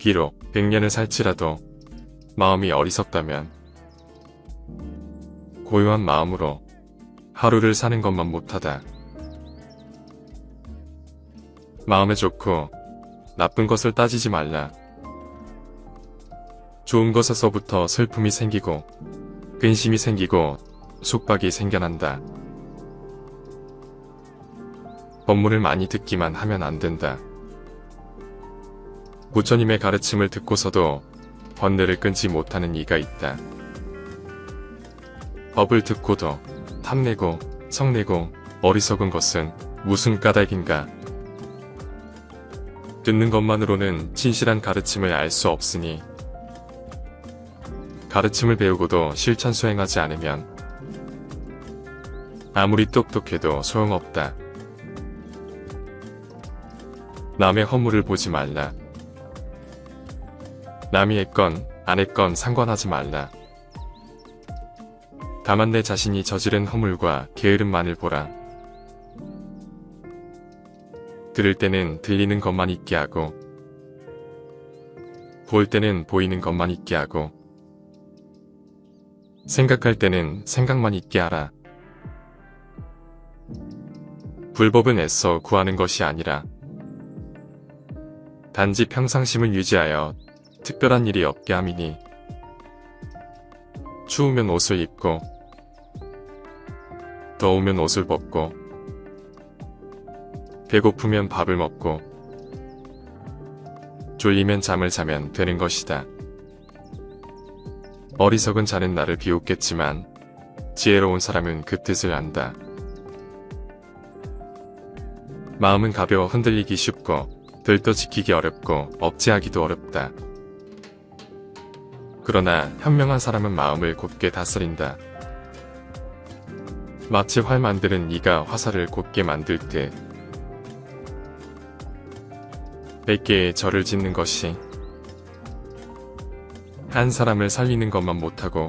비록 100년을 살지라도 마음이 어리석다면 고요한 마음으로 하루를 사는 것만 못하다. 마음에 좋고 나쁜 것을 따지지 말라. 좋은 것에서부터 슬픔이 생기고 근심이 생기고 속박이 생겨난다. 법문을 많이 듣기만 하면 안 된다. 부처님의 가르침을 듣고서도 번뇌를 끊지 못하는 이가 있다. 법을 듣고도 탐내고 성내고 어리석은 것은 무슨 까닭인가. 듣는 것만으로는 진실한 가르침을 알 수 없으니 가르침을 배우고도 실천 수행하지 않으면 아무리 똑똑해도 소용없다. 남의 허물을 보지 말라. 남이 했건 안 했건 상관하지 말라. 다만 내 자신이 저지른 허물과 게으름만을 보라. 들을 때는 들리는 것만 있게 하고 볼 때는 보이는 것만 있게 하고 생각할 때는 생각만 있게 하라. 불법은 애써 구하는 것이 아니라 단지 평상심을 유지하여 특별한 일이 없게 함이니 추우면 옷을 입고 더우면 옷을 벗고 배고프면 밥을 먹고 졸리면 잠을 자면 되는 것이다. 어리석은 자는 나를 비웃겠지만 지혜로운 사람은 그 뜻을 안다. 마음은 가벼워 흔들리기 쉽고 들떠 지키기 어렵고 억제하기도 어렵다. 그러나 현명한 사람은 마음을 곧게 다스린다. 마치 활 만드는 이가 화살을 곧게 만들 듯 100개의 절을 짓는 것이 한 사람을 살리는 것만 못하고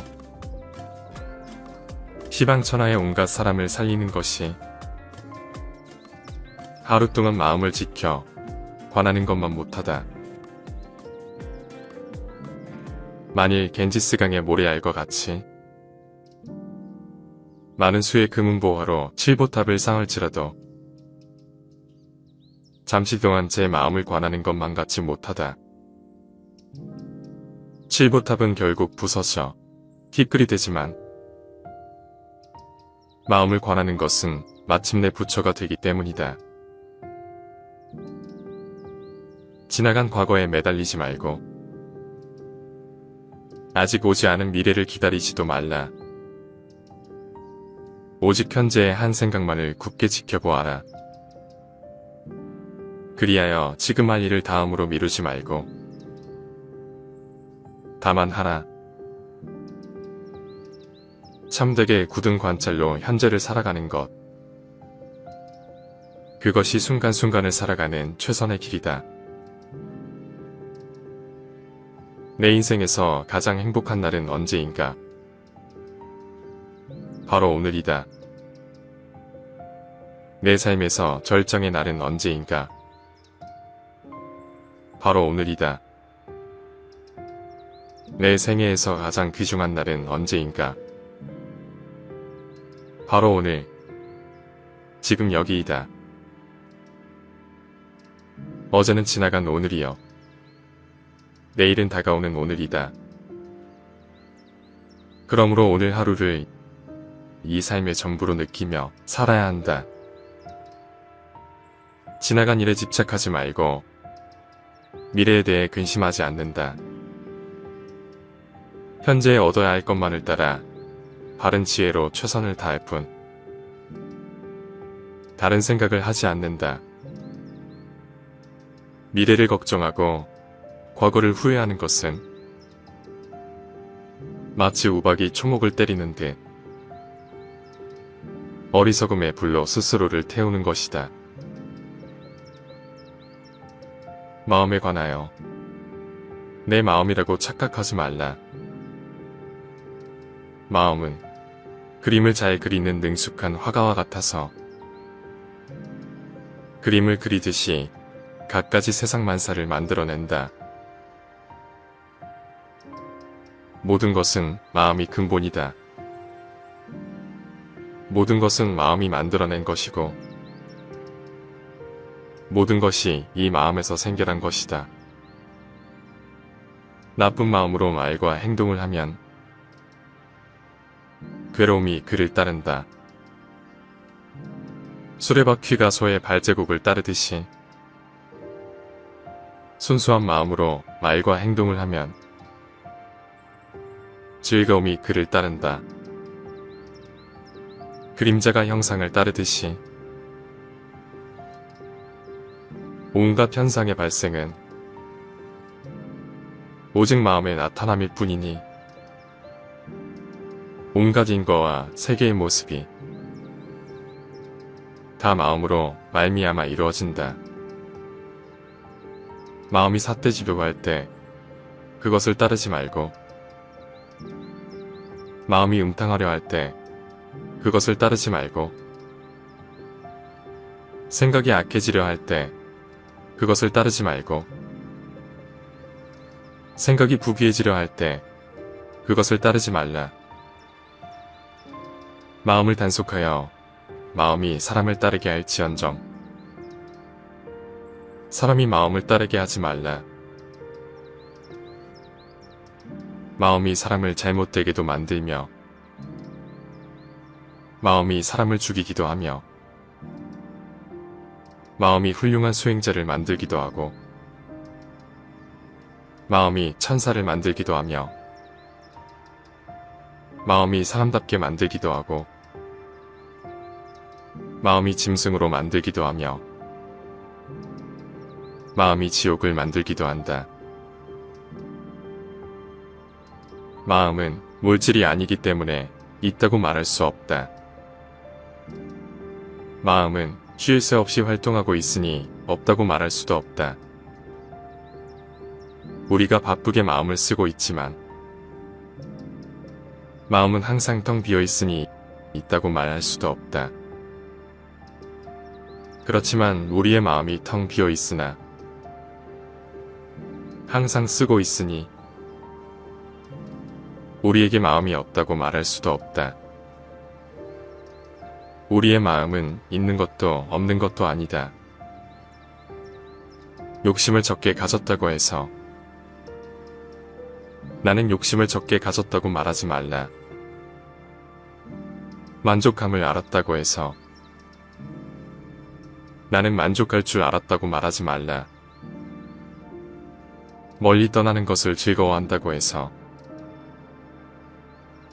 시방천하의 온갖 사람을 살리는 것이 하루 동안 마음을 지켜 관하는 것만 못하다. 만일 겐지스강의 모래알과 같이 많은 수의 금은보화로 칠보탑을 쌓을지라도 잠시 동안 제 마음을 관하는 것만 같지 못하다. 칠보탑은 결국 부서져 티끌이 되지만 마음을 관하는 것은 마침내 부처가 되기 때문이다. 지나간 과거에 매달리지 말고 아직 오지 않은 미래를 기다리지도 말라. 오직 현재의 한 생각만을 굳게 지켜보아라. 그리하여 지금 할 일을 다음으로 미루지 말고 다만 하라. 참되게 굳은 관찰로 현재를 살아가는 것. 그것이 순간순간을 살아가는 최선의 길이다. 내 인생에서 가장 행복한 날은 언제인가? 바로 오늘이다. 내 삶에서 절정의 날은 언제인가? 바로 오늘이다. 내 생애에서 가장 귀중한 날은 언제인가? 바로 오늘, 지금 여기이다. 어제는 지나간 오늘이여. 내일은 다가오는 오늘이다. 그러므로 오늘 하루를 이 삶의 전부로 느끼며 살아야 한다. 지나간 일에 집착하지 말고 미래에 대해 근심하지 않는다. 현재에 얻어야 할 것만을 따라 바른 지혜로 최선을 다할 뿐 다른 생각을 하지 않는다. 미래를 걱정하고 과거를 후회하는 것은 마치 우박이 초목을 때리는 듯 어리석음의 불로 스스로를 태우는 것이다. 마음에 관하여 내 마음이라고 착각하지 말라. 마음은 그림을 잘 그리는 능숙한 화가와 같아서 그림을 그리듯이 갖가지 세상 만사를 만들어낸다. 모든 것은 마음이 근본이다. 모든 것은 마음이 만들어낸 것이고 모든 것이 이 마음에서 생겨난 것이다. 나쁜 마음으로 말과 행동을 하면 괴로움이 그를 따른다. 수레바퀴가 소의 발자국을 따르듯이 순수한 마음으로 말과 행동을 하면 즐거움이 그를 따른다. 그림자가 형상을 따르듯이 온갖 현상의 발생은 오직 마음의 나타남일 뿐이니 온갖 인과와 세계의 모습이 다 마음으로 말미암아 이루어진다. 마음이 삿대지르고 할 때 그것을 따르지 말고 마음이 음탕하려 할 때 그것을 따르지 말고 생각이 악해지려 할 때 그것을 따르지 말고 생각이 부귀해지려 할 때 그것을 따르지 말라. 마음을 단속하여 마음이 사람을 따르게 할지언정 사람이 마음을 따르게 하지 말라. 마음이 사람을 잘못되게도 만들며 마음이 사람을 죽이기도 하며 마음이 훌륭한 수행자를 만들기도 하고 마음이 천사를 만들기도 하며 마음이 사람답게 만들기도 하고 마음이 짐승으로 만들기도 하며 마음이 지옥을 만들기도 한다. 마음은 물질이 아니기 때문에 있다고 말할 수 없다. 마음은 쉴 새 없이 활동하고 있으니 없다고 말할 수도 없다. 우리가 바쁘게 마음을 쓰고 있지만 마음은 항상 텅 비어 있으니 있다고 말할 수도 없다. 그렇지만 우리의 마음이 텅 비어 있으나 항상 쓰고 있으니 우리에게 마음이 없다고 말할 수도 없다. 우리의 마음은 있는 것도 없는 것도 아니다. 욕심을 적게 가졌다고 해서 나는 욕심을 적게 가졌다고 말하지 말라. 만족함을 알았다고 해서 나는 만족할 줄 알았다고 말하지 말라. 멀리 떠나는 것을 즐거워한다고 해서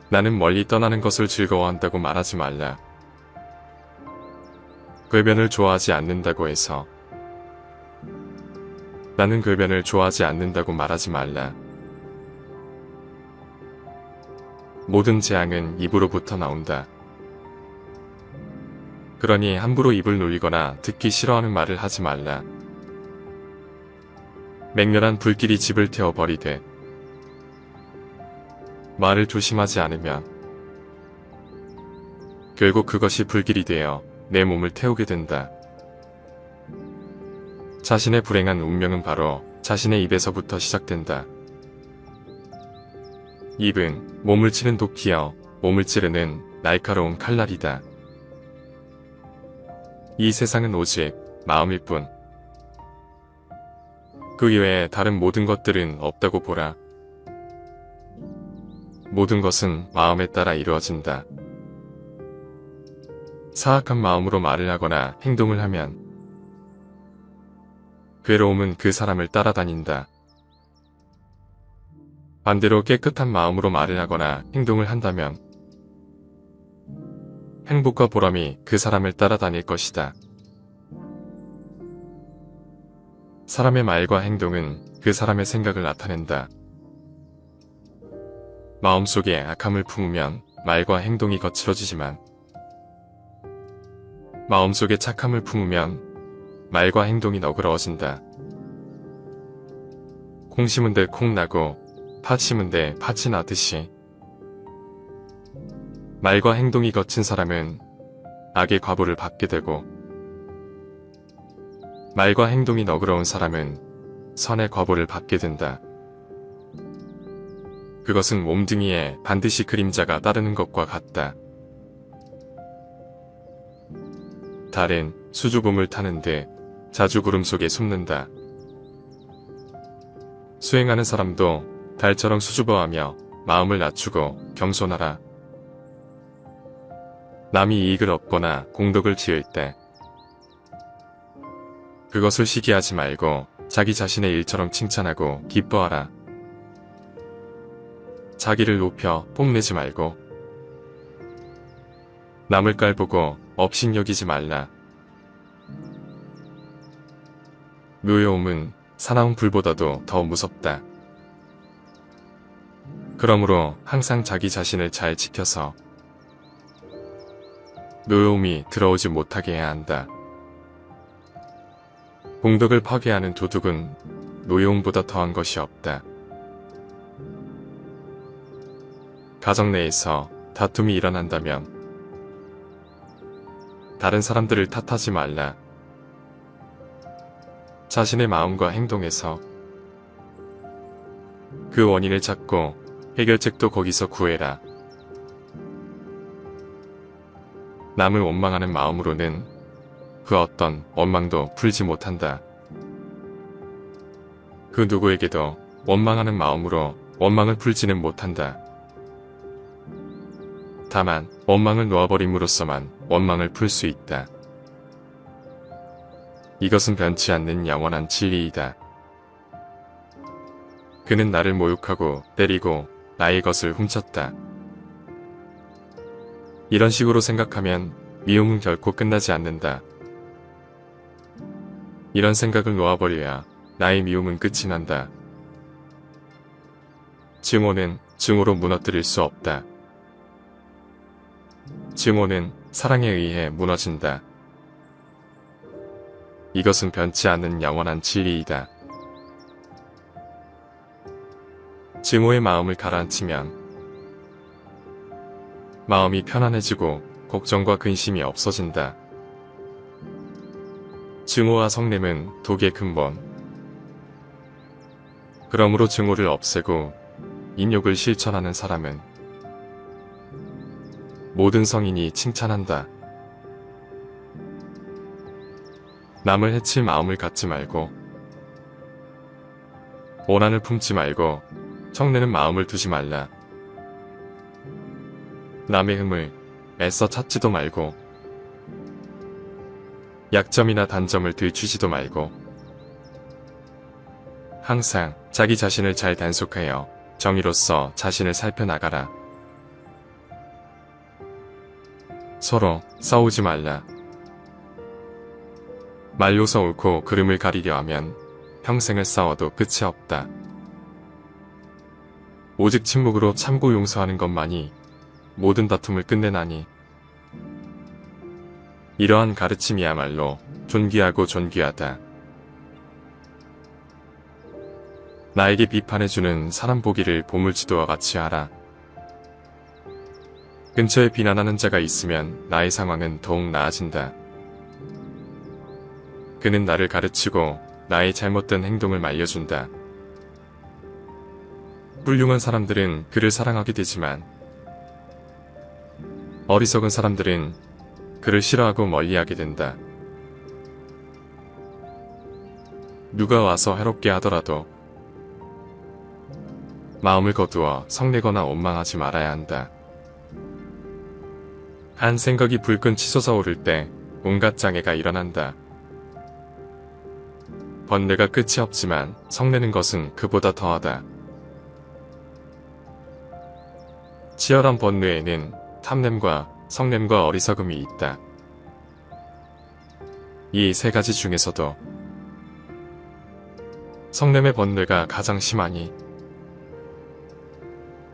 나는 멀리 떠나는 것을 즐거워한다고 말하지 말라. 궤변을 좋아하지 않는다고 해서 나는 궤변을 좋아하지 않는다고 말하지 말라. 모든 재앙은 입으로부터 나온다. 그러니 함부로 입을 놀리거나 듣기 싫어하는 말을 하지 말라. 맹렬한 불길이 집을 태워버리되 말을 조심하지 않으면 결국 그것이 불길이 되어 내 몸을 태우게 된다. 자신의 불행한 운명은 바로 자신의 입에서부터 시작된다. 입은 몸을 치는 도끼여 몸을 찌르는 날카로운 칼날이다. 이 세상은 오직 마음일 뿐. 그 이외에 다른 모든 것들은 없다고 보라. 모든 것은 마음에 따라 이루어진다. 사악한 마음으로 말을 하거나 행동을 하면 괴로움은 그 사람을 따라다닌다. 반대로 깨끗한 마음으로 말을 하거나 행동을 한다면 행복과 보람이 그 사람을 따라다닐 것이다. 사람의 말과 행동은 그 사람의 생각을 나타낸다. 마음속에 악함을 품으면 말과 행동이 거칠어지지만 마음속에 착함을 품으면 말과 행동이 너그러워진다. 콩 심은 데 콩 나고 팥 심은 데 팥이 나듯이 말과 행동이 거친 사람은 악의 과보를 받게 되고 말과 행동이 너그러운 사람은 선의 과보를 받게 된다. 그것은 몸뚱이에 반드시 그림자가 따르는 것과 같다. 달은 수주곰을 타는 듯 자주 구름 속에 숨는다. 수행하는 사람도 달처럼 수줍어하며 마음을 낮추고 겸손하라. 남이 이익을 얻거나 공덕을 지을 때 그것을 시기하지 말고 자기 자신의 일처럼 칭찬하고 기뻐하라. 자기를 높여 뽐내지 말고 남을 깔보고 업신여기지 말라. 묘여움은 사나운 불보다도 더 무섭다. 그러므로 항상 자기 자신을 잘 지켜서 묘여움이 들어오지 못하게 해야 한다. 공덕을 파괴하는 도둑은 묘여움보다 더한 것이 없다. 가정 내에서 다툼이 일어난다면 다른 사람들을 탓하지 말라. 자신의 마음과 행동에서 그 원인을 찾고 해결책도 거기서 구해라. 남을 원망하는 마음으로는 그 어떤 원망도 풀지 못한다. 그 누구에게도 원망하는 마음으로 원망을 풀지는 못한다. 다만 원망을 놓아버림으로써만 원망을 풀 수 있다. 이것은 변치 않는 영원한 진리이다. 그는 나를 모욕하고 때리고 나의 것을 훔쳤다. 이런 식으로 생각하면 미움은 결코 끝나지 않는다. 이런 생각을 놓아버려야 나의 미움은 끝이 난다. 증오는 증오로 무너뜨릴 수 없다. 증오는 사랑에 의해 무너진다. 이것은 변치 않는 영원한 진리이다. 증오의 마음을 가라앉히면 마음이 편안해지고 걱정과 근심이 없어진다. 증오와 성냄은 독의 근본. 그러므로 증오를 없애고 인욕을 실천하는 사람은 모든 성인이 칭찬한다. 남을 해칠 마음을 갖지 말고 오난을 품지 말고 성내는 마음을 두지 말라. 남의 흠을 애써 찾지도 말고 약점이나 단점을 들추지도 말고 항상 자기 자신을 잘 단속하여 정의로서 자신을 살펴나가라. 서로 싸우지 말라. 말로서 옳고 그름을 가리려 하면 평생을 싸워도 끝이 없다. 오직 침묵으로 참고 용서하는 것만이 모든 다툼을 끝내나니 이러한 가르침이야말로 존귀하고 존귀하다. 나에게 비판해주는 사람 보기를 보물지도와 같이 하라. 근처에 비난하는 자가 있으면 나의 상황은 더욱 나아진다. 그는 나를 가르치고 나의 잘못된 행동을 말려준다. 훌륭한 사람들은 그를 사랑하게 되지만 어리석은 사람들은 그를 싫어하고 멀리하게 된다. 누가 와서 해롭게 하더라도 마음을 거두어 성내거나 원망하지 말아야 한다. 한 생각이 불끈 치솟아 오를 때 온갖 장애가 일어난다. 번뇌가 끝이 없지만 성내는 것은 그보다 더하다. 치열한 번뇌에는 탐냄과 성냄과 어리석음이 있다. 이 세 가지 중에서도 성냄의 번뇌가 가장 심하니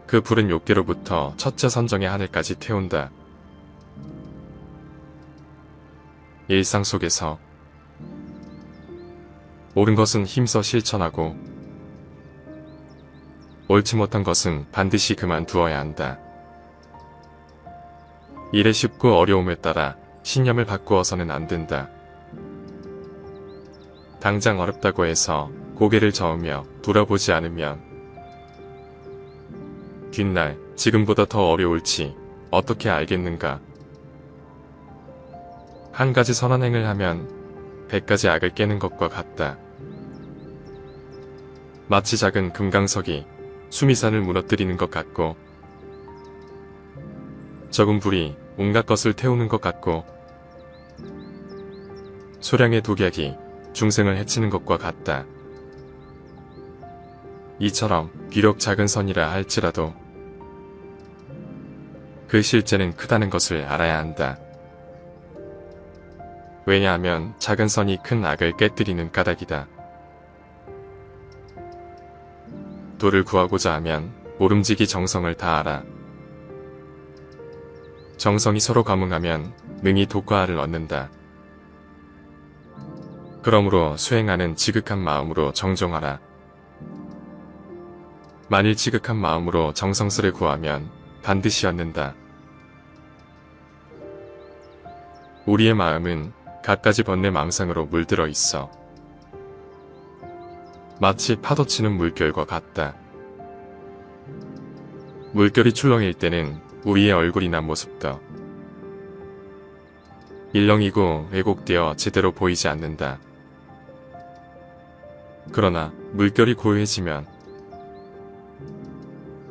그 불은 욕계로부터 첫째 선정의 하늘까지 태운다. 일상 속에서 옳은 것은 힘써 실천하고 옳지 못한 것은 반드시 그만두어야 한다. 일의 쉽고 어려움에 따라 신념을 바꾸어서는 안 된다. 당장 어렵다고 해서 고개를 저으며 돌아보지 않으면 뒷날 지금보다 더 어려울지 어떻게 알겠는가. 한 가지 선한 행을 하면 100가지 악을 깨는 것과 같다. 마치 작은 금강석이 수미산을 무너뜨리는 것 같고, 적은 불이 온갖 것을 태우는 것 같고, 소량의 독약이 중생을 해치는 것과 같다. 이처럼 비록 작은 선이라 할지라도 그 실제는 크다는 것을 알아야 한다. 왜냐하면 작은 선이 큰 악을 깨뜨리는 까닭이다. 도를 구하고자 하면 모름지기 정성을 다하라. 정성이 서로 감응하면 능히 도과를 얻는다. 그러므로 수행하는 지극한 마음으로 정종하라. 만일 지극한 마음으로 정성스레 구하면 반드시 얻는다. 우리의 마음은 갖가지 번뇌 망상으로 물들어 있어. 마치 파도치는 물결과 같다. 물결이 출렁일 때는 우리의 얼굴이나 모습도 일렁이고 왜곡되어 제대로 보이지 않는다. 그러나 물결이 고요해지면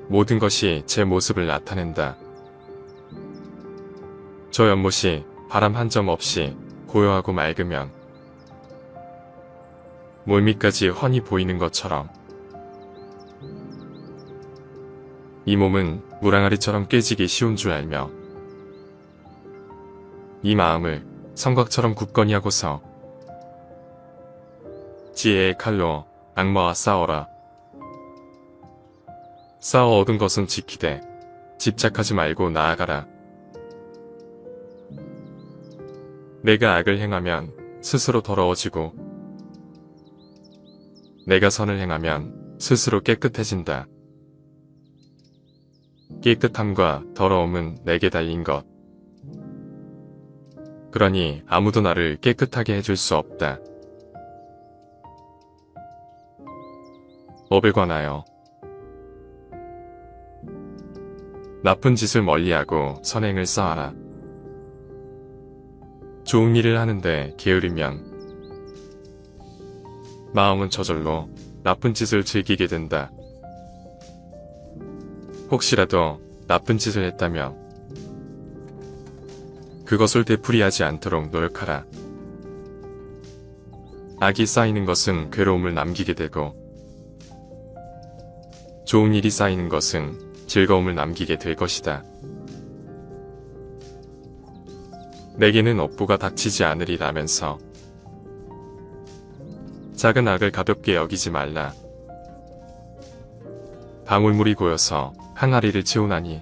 모든 것이 제 모습을 나타낸다. 저 연못이 바람 한 점 없이 고요하고 맑으면 몰밑까지 훤히 보이는 것처럼 이 몸은 물항아리처럼 깨지기 쉬운 줄 알며 이 마음을 성곽처럼 굳건히 하고서 지혜의 칼로 악마와 싸워라. 싸워 얻은 것은 지키되 집착하지 말고 나아가라. 내가 악을 행하면 스스로 더러워지고 내가 선을 행하면 스스로 깨끗해진다. 깨끗함과 더러움은 내게 달린 것. 그러니 아무도 나를 깨끗하게 해줄 수 없다. 업에 관하여 나쁜 짓을 멀리하고 선행을 쌓아라. 좋은 일을 하는데 게으르면 마음은 저절로 나쁜 짓을 즐기게 된다. 혹시라도 나쁜 짓을 했다면 그것을 되풀이하지 않도록 노력하라. 악이 쌓이는 것은 괴로움을 남기게 되고 좋은 일이 쌓이는 것은 즐거움을 남기게 될 것이다. 내게는 업보가 닥치지 않으리라면서 작은 악을 가볍게 여기지 말라. 방울물이 고여서 항아리를 채우나니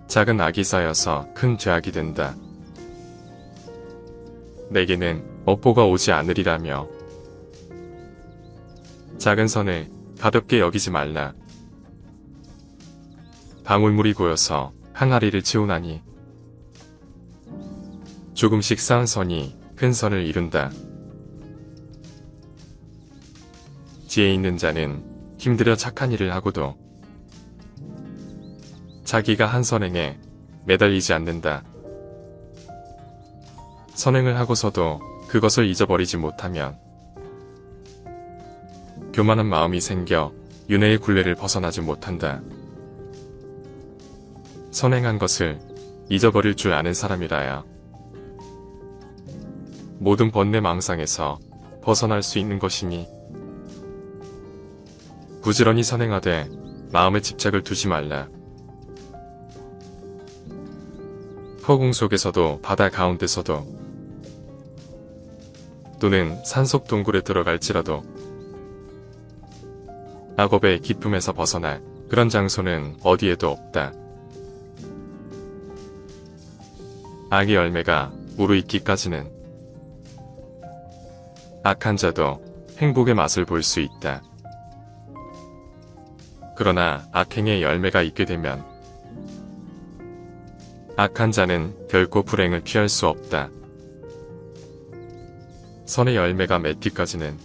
작은 악이 쌓여서 큰 죄악이 된다. 내게는 업보가 오지 않으리라며 작은 선을 가볍게 여기지 말라. 방울물이 고여서 항아리를 채우나니 조금씩 쌓은 선이 큰 선을 이룬다. 지혜 있는 자는 힘들어 착한 일을 하고도 자기가 한 선행에 매달리지 않는다. 선행을 하고서도 그것을 잊어버리지 못하면 교만한 마음이 생겨 윤회의 굴레를 벗어나지 못한다. 선행한 것을 잊어버릴 줄 아는 사람이라야 모든 번뇌 망상에서 벗어날 수 있는 것이니 부지런히 선행하되 마음의 집착을 두지 말라. 허공 속에서도 바다 가운데서도 또는 산속 동굴에 들어갈지라도 악업의 기쁨에서 벗어날 그런 장소는 어디에도 없다. 악의 열매가 무르익기까지는 악한 자도 행복의 맛을 볼 수 있다. 그러나 악행의 열매가 있게 되면 악한 자는 결코 불행을 피할 수 없다. 선의 열매가 맺기까지는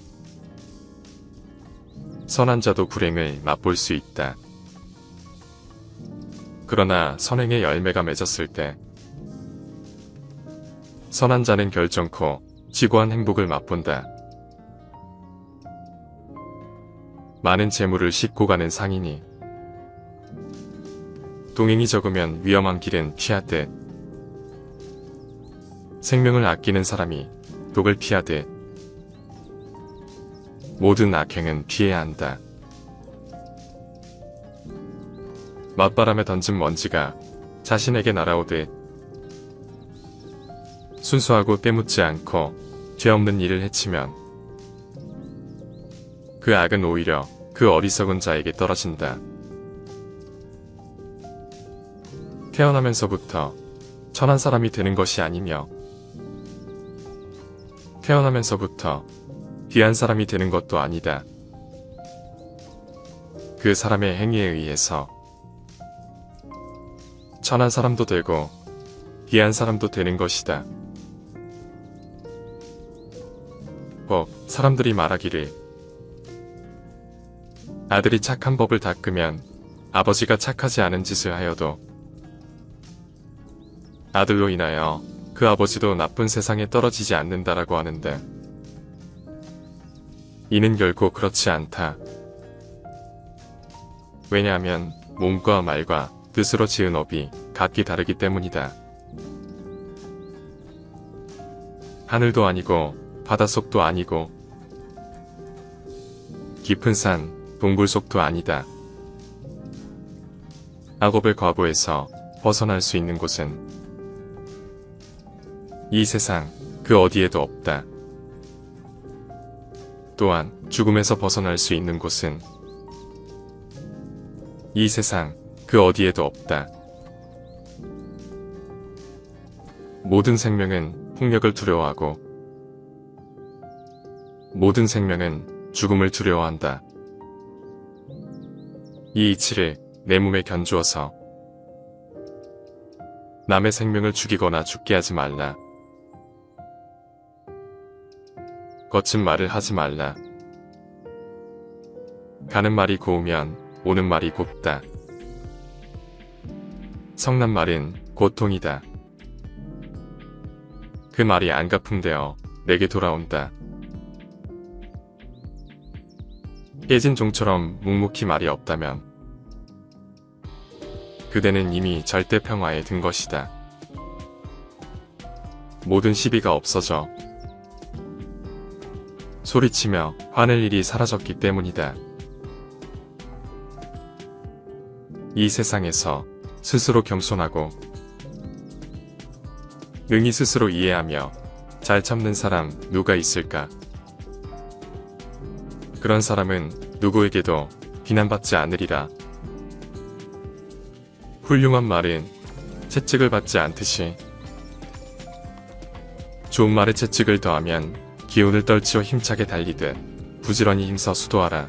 선한 자도 불행을 맛볼 수 있다. 그러나 선행의 열매가 맺었을 때 선한 자는 결정코 지고한 행복을 맛본다. 많은 재물을 싣고 가는 상인이 동행이 적으면 위험한 길은 피하듯 생명을 아끼는 사람이 독을 피하듯 모든 악행은 피해야 한다. 맞바람에 던진 먼지가 자신에게 날아오듯 순수하고 때묻지 않고 죄 없는 일을 해치면 그 악은 오히려 그 어리석은 자에게 떨어진다. 태어나면서부터 천한 사람이 되는 것이 아니며 태어나면서부터 귀한 사람이 되는 것도 아니다. 그 사람의 행위에 의해서 천한 사람도 되고 귀한 사람도 되는 것이다. 꼭 사람들이 말하기를 아들이 착한 법을 닦으면 아버지가 착하지 않은 짓을 하여도 아들로 인하여 그 아버지도 나쁜 세상에 떨어지지 않는다라고 하는데 이는 결코 그렇지 않다. 왜냐하면 몸과 말과 뜻으로 지은 업이 각기 다르기 때문이다. 하늘도 아니고 바닷속도 아니고 깊은 산, 동굴 속도 아니다. 악업의 과부에서 벗어날 수 있는 곳은 이 세상 그 어디에도 없다. 또한 죽음에서 벗어날 수 있는 곳은 이 세상 그 어디에도 없다. 모든 생명은 폭력을 두려워하고 모든 생명은 죽음을 두려워한다. 이 이치를 내 몸에 견주어서 남의 생명을 죽이거나 죽게 하지 말라. 거친 말을 하지 말라. 가는 말이 고우면 오는 말이 곱다. 성난 말은 고통이다. 그 말이 안가품되어 내게 돌아온다. 깨진 종처럼 묵묵히 말이 없다면 그대는 이미 절대 평화에 든 것이다. 모든 시비가 없어져 소리치며 화낼 일이 사라졌기 때문이다. 이 세상에서 스스로 겸손하고 능히 스스로 이해하며 잘 참는 사람 누가 있을까? 그런 사람은 누구에게도 비난받지 않으리라. 훌륭한 말은 채찍을 받지 않듯이 좋은 말에 채찍을 더하면 기운을 떨치어 힘차게 달리듯 부지런히 힘써 수도하라.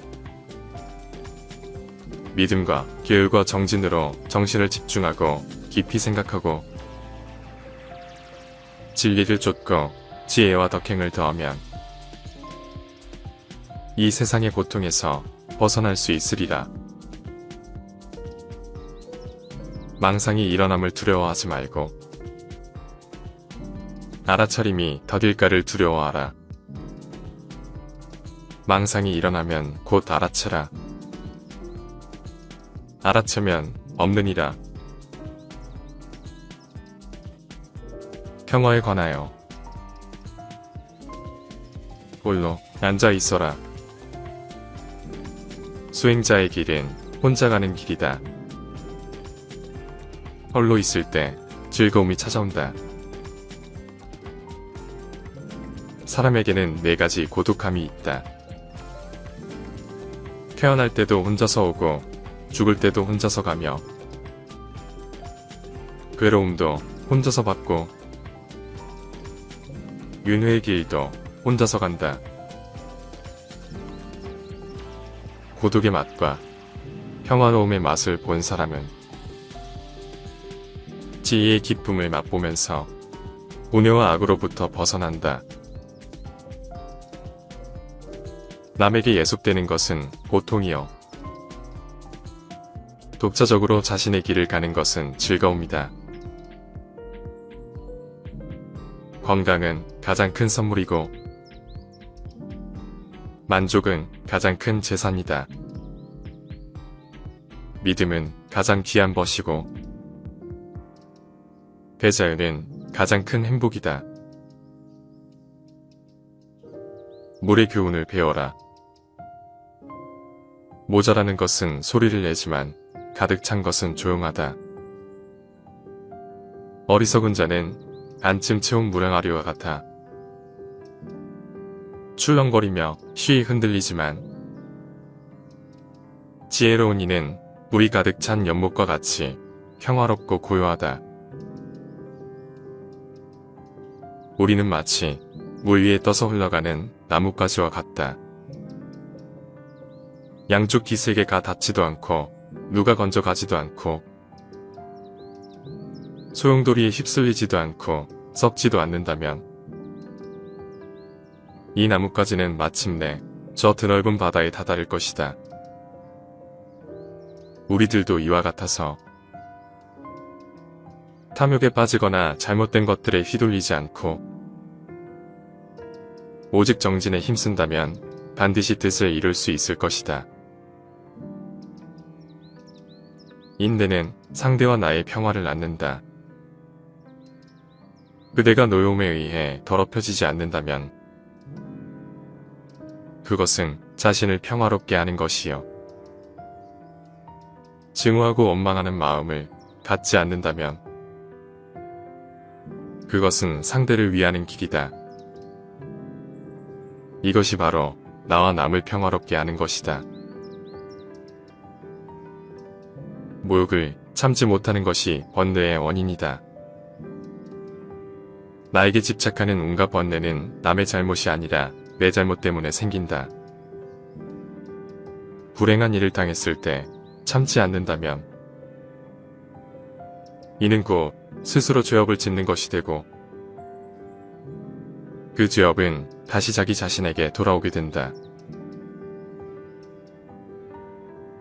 믿음과 계율과 정진으로 정신을 집중하고 깊이 생각하고 진리를 쫓고 지혜와 덕행을 더하면 이 세상의 고통에서 벗어날 수 있으리라. 망상이 일어남을 두려워하지 말고 알아차림이 더딜까를 두려워하라. 망상이 일어나면 곧 알아채라. 알아채면 없느니라. 평화에 관하여 홀로 앉아 있어라. 수행자의 길은 혼자 가는 길이다. 홀로 있을 때 즐거움이 찾아온다. 사람에게는 4가지 고독함이 있다. 태어날 때도 혼자서 오고 죽을 때도 혼자서 가며 괴로움도 혼자서 받고 윤회의 길도 혼자서 간다. 고독의 맛과 평화로움의 맛을 본 사람은 지혜의 기쁨을 맛보면서 운여와 악으로부터 벗어난다. 남에게 예속되는 것은 보통이요. 독자적으로 자신의 길을 가는 것은 즐거움이다. 건강은 가장 큰 선물이고 만족은 가장 큰 재산이다. 믿음은 가장 귀한 것이고 배자유는 가장 큰 행복이다. 물의 교훈을 배워라. 모자라는 것은 소리를 내지만 가득 찬 것은 조용하다. 어리석은 자는 안쯤 채운 무량아리와 같아. 출렁거리며 쉬이 흔들리지만 지혜로운 이는 물이 가득 찬 연못과 같이 평화롭고 고요하다. 우리는 마치 물 위에 떠서 흘러가는 나뭇가지와 같다. 양쪽 기슭에 가 닿지도 않고 누가 건져 가지도 않고 소용돌이에 휩쓸리지도 않고 썩지도 않는다면 이 나뭇가지는 마침내 저 드넓은 바다에 다다를 것이다. 우리들도 이와 같아서 탐욕에 빠지거나 잘못된 것들에 휘둘리지 않고 오직 정진에 힘쓴다면 반드시 뜻을 이룰 수 있을 것이다. 인내는 상대와 나의 평화를 낳는다. 그대가 노여움에 의해 더럽혀지지 않는다면 그것은 자신을 평화롭게 하는 것이요. 증오하고 원망하는 마음을 갖지 않는다면 그것은 상대를 위하는 길이다. 이것이 바로 나와 남을 평화롭게 하는 것이다. 모욕을 참지 못하는 것이 번뇌의 원인이다. 나에게 집착하는 온갖 번뇌는 남의 잘못이 아니라 내 잘못 때문에 생긴다. 불행한 일을 당했을 때 참지 않는다면 이는 곧 스스로 죄업을 짓는 것이 되고 그 죄업은 다시 자기 자신에게 돌아오게 된다.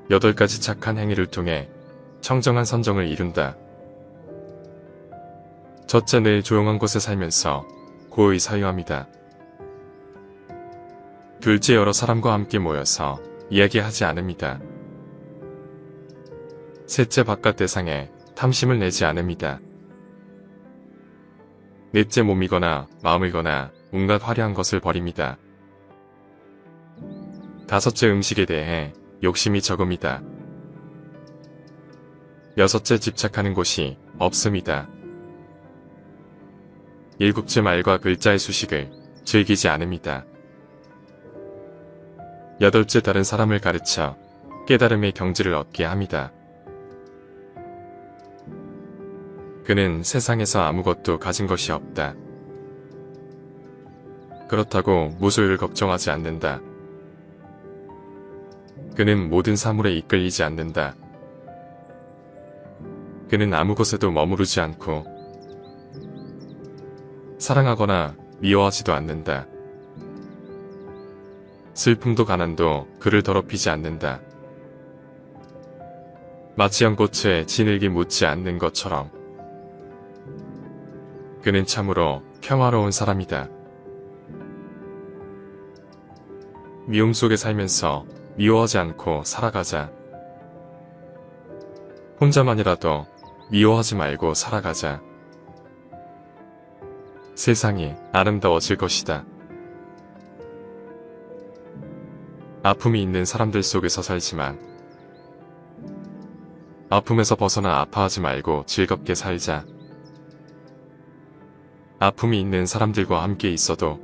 8가지 착한 행위를 통해 청정한 선정을 이룬다. 첫째, 늘 조용한 곳에 살면서 고요히 사유함이다. 둘째, 여러 사람과 함께 모여서 이야기하지 않음이다. 셋째, 바깥 대상에 탐심을 내지 않음이다. 넷째, 몸이거나 마음이거나 온갖 화려한 것을 버립니다. 다섯째, 음식에 대해 욕심이 적음이다. 여섯째, 집착하는 곳이 없음이다. 일곱째, 말과 글자의 수식을 즐기지 않음이다. 여덟째, 다른 사람을 가르쳐 깨달음의 경지를 얻게 합니다. 그는 세상에서 아무것도 가진 것이 없다. 그렇다고 무소유를 걱정하지 않는다. 그는 모든 사물에 이끌리지 않는다. 그는 아무 곳에도 머무르지 않고 사랑하거나 미워하지도 않는다. 슬픔도 가난도 그를 더럽히지 않는다. 마치 연꽃에 진흙이 묻지 않는 것처럼 그는 참으로 평화로운 사람이다. 미움 속에 살면서 미워하지 않고 살아가자. 혼자만이라도 미워하지 말고 살아가자. 세상이 아름다워질 것이다. 아픔이 있는 사람들 속에서 살지만 아픔에서 벗어나 아파하지 말고 즐겁게 살자. 아픔이 있는 사람들과 함께 있어도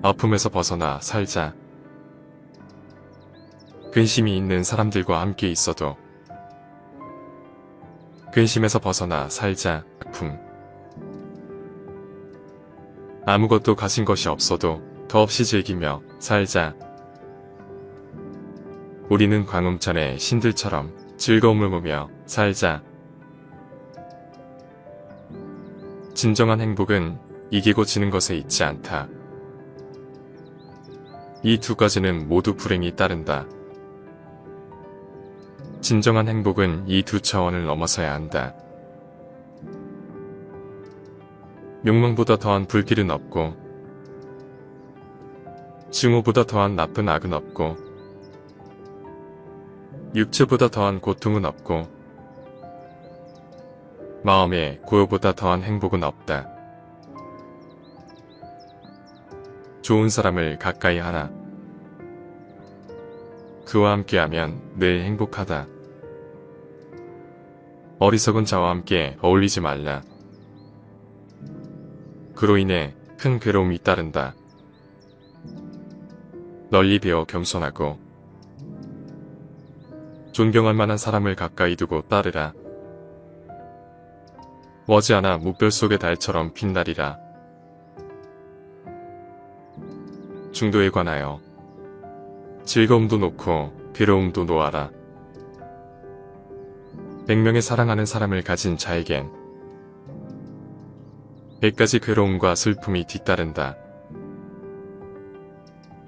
아픔에서 벗어나 살자. 근심이 있는 사람들과 함께 있어도 근심에서 벗어나 살자. 아픔. 아무것도 가진 것이 없어도 더없이 즐기며 살자. 우리는 광음천의 신들처럼 즐거움을 보며 살자. 진정한 행복은 이기고 지는 것에 있지 않다. 이 두 가지는 모두 불행이 따른다. 진정한 행복은 이 두 차원을 넘어서야 한다. 욕망보다 더한 불길은 없고, 증오보다 더한 나쁜 악은 없고, 육체보다 더한 고통은 없고, 마음의 고요보다 더한 행복은 없다. 좋은 사람을 가까이 하라. 그와 함께하면 늘 행복하다. 어리석은 자와 함께 어울리지 말라. 그로 인해 큰 괴로움이 따른다. 널리 배워 겸손하고 존경할 만한 사람을 가까이 두고 따르라. 머지않아 무별 속의 달처럼 빛나리라. 중도에 관하여 즐거움도 놓고 괴로움도 놓아라. 100명의 사랑하는 사람을 가진 자에겐 100가지 괴로움과 슬픔이 뒤따른다.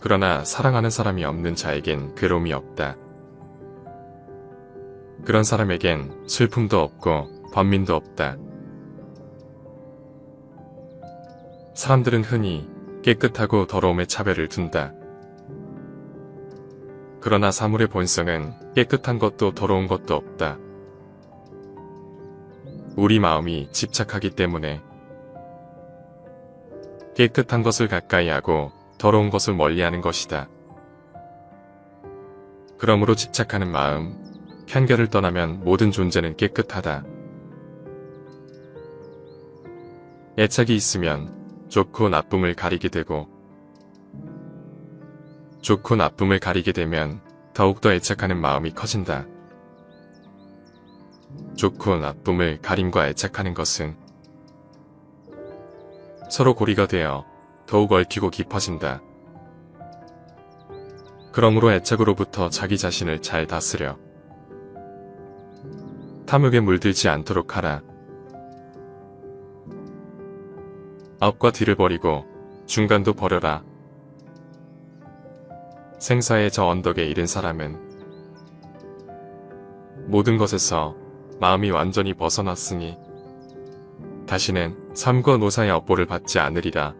그러나 사랑하는 사람이 없는 자에겐 괴로움이 없다. 그런 사람에겐 슬픔도 없고 번민도 없다. 사람들은 흔히 깨끗하고 더러움의 차별을 둔다. 그러나 사물의 본성은 깨끗한 것도 더러운 것도 없다. 우리 마음이 집착하기 때문에 깨끗한 것을 가까이 하고 더러운 것을 멀리하는 것이다. 그러므로 집착하는 마음, 편견을 떠나면 모든 존재는 깨끗하다. 애착이 있으면 좋고 나쁨을 가리게 되고, 좋고 나쁨을 가리게 되면 더욱더 애착하는 마음이 커진다. 좋고 나쁨을 가림과 애착하는 것은 서로 고리가 되어 더욱 얽히고 깊어진다. 그러므로 애착으로부터 자기 자신을 잘 다스려 탐욕에 물들지 않도록 하라. 앞과 뒤를 버리고 중간도 버려라. 생사의 저 언덕에 이른 사람은 모든 것에서 마음이 완전히 벗어났으니 다시는 삶과 노사의 업보를 받지 않으리라.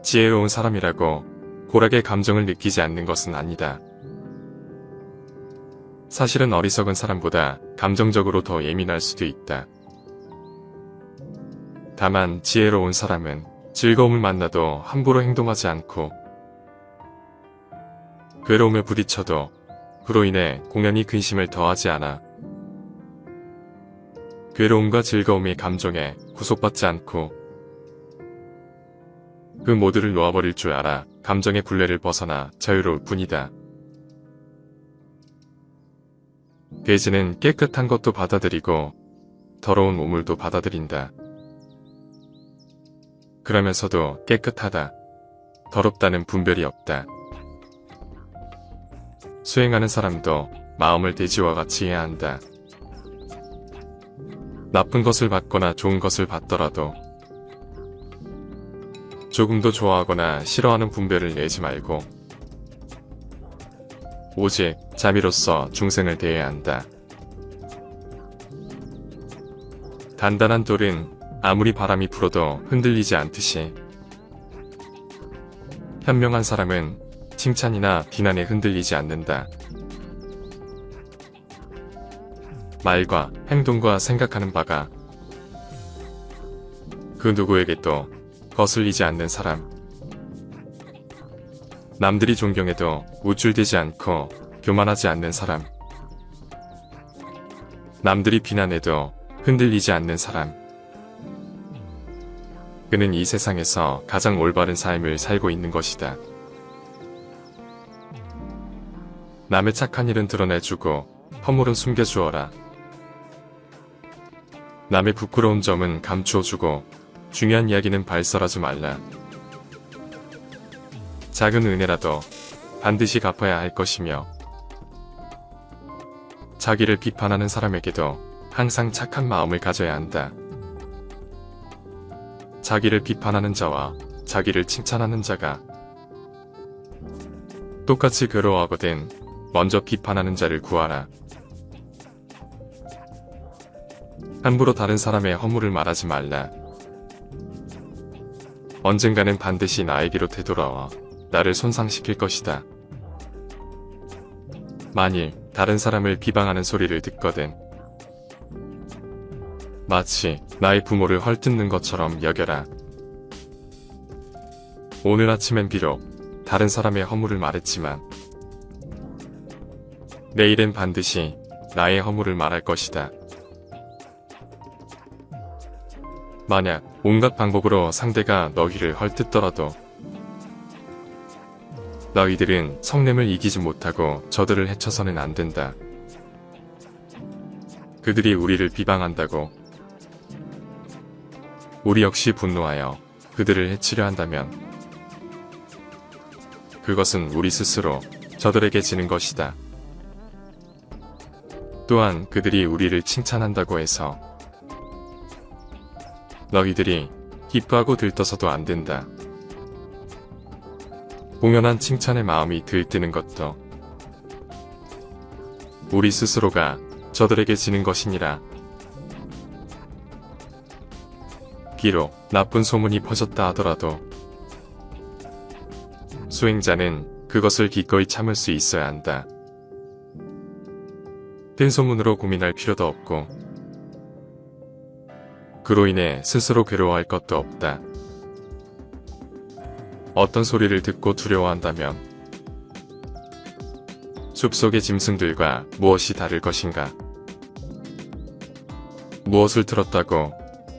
지혜로운 사람이라고 고락의 감정을 느끼지 않는 것은 아니다. 사실은 어리석은 사람보다 감정적으로 더 예민할 수도 있다. 다만 지혜로운 사람은 즐거움을 만나도 함부로 행동하지 않고, 괴로움에 부딪혀도 그로 인해 공연히 근심을 더하지 않아. 괴로움과 즐거움의 감정에 구속받지 않고 그 모두를 놓아버릴 줄 알아 감정의 굴레를 벗어나 자유로울 뿐이다. 돼지는 깨끗한 것도 받아들이고 더러운 우물도 받아들인다. 그러면서도 깨끗하다, 더럽다는 분별이 없다. 수행하는 사람도 마음을 돼지와 같이 해야 한다. 나쁜 것을 받거나 좋은 것을 받더라도 조금도 좋아하거나 싫어하는 분별을 내지 말고 오직 자비로서 중생을 대해야 한다. 단단한 돌은 아무리 바람이 불어도 흔들리지 않듯이 현명한 사람은 칭찬이나 비난에 흔들리지 않는다. 말과 행동과 생각하는 바가 그 누구에게도 거슬리지 않는 사람, 남들이 존경해도 우쭐대지 않고 교만하지 않는 사람, 남들이 비난해도 흔들리지 않는 사람, 그는 이 세상에서 가장 올바른 삶을 살고 있는 것이다. 남의 착한 일은 드러내주고 허물은 숨겨주어라. 남의 부끄러운 점은 감추어주고 중요한 이야기는 발설하지 말라. 작은 은혜라도 반드시 갚아야 할 것이며 자기를 비판하는 사람에게도 항상 착한 마음을 가져야 한다. 자기를 비판하는 자와 자기를 칭찬하는 자가 똑같이 괴로워하거든 먼저 비판하는 자를 구하라. 함부로 다른 사람의 허물을 말하지 말라. 언젠가는 반드시 나에게로 되돌아와 나를 손상시킬 것이다. 만일 다른 사람을 비방하는 소리를 듣거든 마치 나의 부모를 헐뜯는 것처럼 여겨라. 오늘 아침엔 비록 다른 사람의 허물을 말했지만 내일엔 반드시 나의 허물을 말할 것이다. 만약 온갖 방법으로 상대가 너희를 헐뜯더라도 너희들은 성냄을 이기지 못하고 저들을 해쳐서는 안 된다. 그들이 우리를 비방한다고 우리 역시 분노하여 그들을 해치려 한다면 그것은 우리 스스로 저들에게 지는 것이다. 또한 그들이 우리를 칭찬한다고 해서 너희들이 기뻐하고 들떠서도 안 된다. 공연한 칭찬의 마음이 들뜨는 것도 우리 스스로가 저들에게 지는 것이니라. 비록 나쁜 소문이 퍼졌다 하더라도 수행자는 그것을 기꺼이 참을 수 있어야 한다. 뜬 소문으로 고민할 필요도 없고 그로 인해 스스로 괴로워할 것도 없다. 어떤 소리를 듣고 두려워한다면 숲속의 짐승들과 무엇이 다를 것인가? 무엇을 들었다고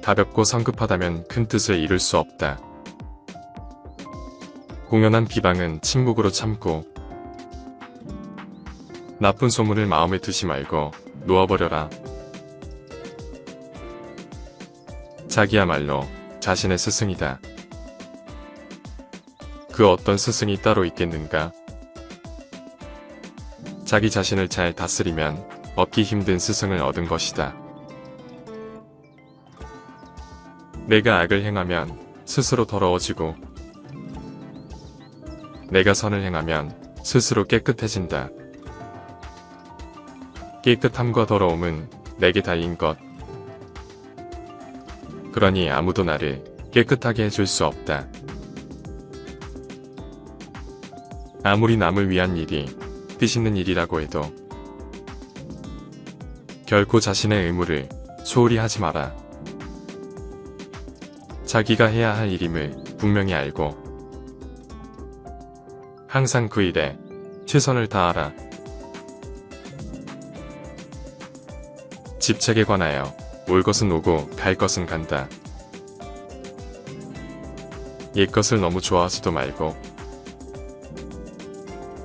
가볍고 성급하다면 큰 뜻을 이룰 수 없다. 공연한 비방은 침묵으로 참고 나쁜 소문을 마음에 두지 말고 놓아버려라. 자기야말로 자신의 스승이다. 그 어떤 스승이 따로 있겠는가? 자기 자신을 잘 다스리면 얻기 힘든 스승을 얻은 것이다. 내가 악을 행하면 스스로 더러워지고 내가 선을 행하면 스스로 깨끗해진다. 깨끗함과 더러움은 내게 달린 것. 그러니 아무도 나를 깨끗하게 해줄 수 없다. 아무리 남을 위한 일이 뜻있는 일이라고 해도 결코 자신의 의무를 소홀히 하지 마라. 자기가 해야 할 일임을 분명히 알고 항상 그 일에 최선을 다하라. 집착에 관하여 올 것은 오고 갈 것은 간다. 옛 것을 너무 좋아하지도 말고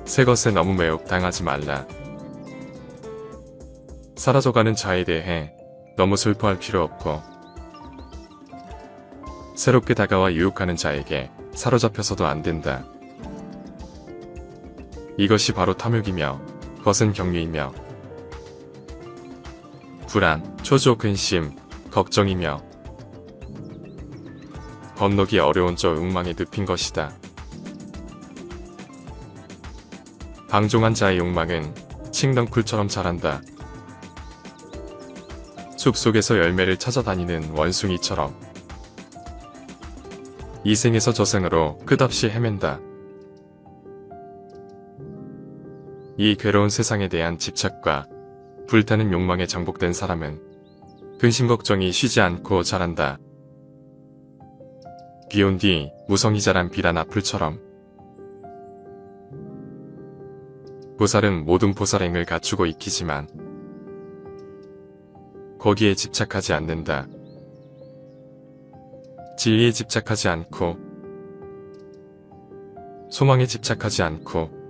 새 것에 너무 매혹당하지 말라. 사라져가는 자에 대해 너무 슬퍼할 필요 없고 새롭게 다가와 유혹하는 자에게 사로잡혀서도 안 된다. 이것이 바로 탐욕이며 것은 경유이며 불안, 초조, 근심, 걱정이며 건너기 어려운 저 욕망에 늪인 것이다. 방종한 자의 욕망은 칡덩쿨처럼 자란다. 숲속에서 열매를 찾아다니는 원숭이처럼 이 생에서 저 생으로 끝없이 헤맨다. 이 괴로운 세상에 대한 집착과 불타는 욕망에 정복된 사람은 근심 걱정이 쉬지 않고 자란다. 비온 뒤 무성히 자란 비란 앞풀처럼 보살은 모든 보살행을 갖추고 익히지만 거기에 집착하지 않는다. 진리에 집착하지 않고 소망에 집착하지 않고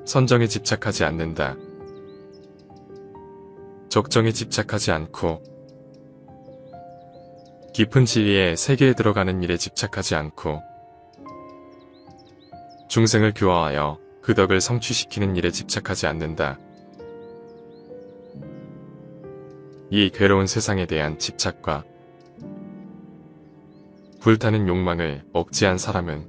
선정에 집착하지 않는다. 적정에 집착하지 않고 깊은 진리의 세계에 들어가는 일에 집착하지 않고 중생을 교화하여 그 덕을 성취시키는 일에 집착하지 않는다. 이 괴로운 세상에 대한 집착과 불타는 욕망을 억제한 사람은